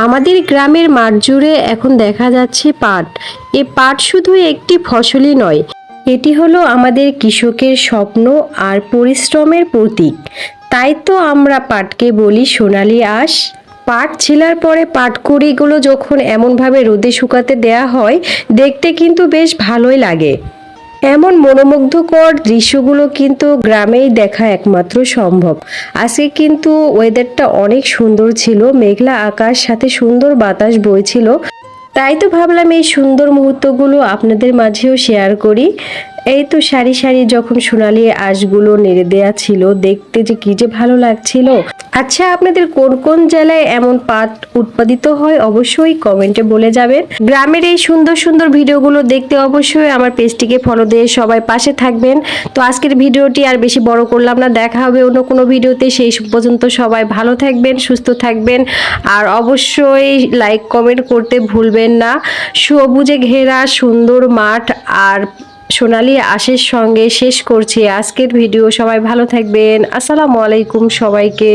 আমাদের গ্রামের মাঠ জুড়ে এখন দেখা যাচ্ছে পাট। এ পাট শুধু একটি ফসলই নয়, এটি হলো আমাদের কৃষকের স্বপ্ন আর পরিশ্রমের প্রতীক। তাই তো আমরা পাটকে বলি সোনালী আঁশ। পাট ছিলার পরে পাটকুড়িগুলো যখন এমনভাবে রোদে শুকাতে দেয়া হয়, দেখতে কিন্তু বেশ ভালোই লাগে। এমন মনোমুগ্ধকর দৃশ্যগুলো কিন্তু গ্রামেই দেখা একমাত্র সম্ভব। আজকে কিন্তু ওয়েদারটা অনেক সুন্দর ছিল, মেঘলা আকাশ সাথে সুন্দর বাতাস বইছিল। তাই তো ভাবলাম এই সুন্দর মুহূর্তগুলো আপনাদের মাঝেও শেয়ার করি। এই তো সারি সারি যখন সোনালি আঁশগুলো নেড়ে দেয়া ছিল, দেখতে যে কি যে ভালো লাগছিল। আচ্ছা, আপনাদের কোন কোন জেলায় এমন পাট উৎপাদিত হয় অবশ্যই কমেন্টে বলে যাবেন। গ্রামের এই সুন্দর সুন্দর ভিডিওগুলো দেখতে অবশ্যই আমার পেজটিকে ফলো দিয়ে সবাই পাশে থাকবেন। তো আজকের ভিডিওটি আর বেশি বড় করলাম না, দেখা হবে অন্য কোনো ভিডিওতে। সেই পর্যন্ত সবাই ভালো থাকবেন, সুস্থ থাকবেন, আর অবশ্যই লাইক কমেন্ট করতে ভুলবেন না। সবুজে ঘেরা সুন্দর মাঠ আর সোনালী আঁশের সঙ্গে শেষ করছি আজকের ভিডিও। সবাই ভালো থাকবেন। আসসালামু আলাইকুম সবাইকে।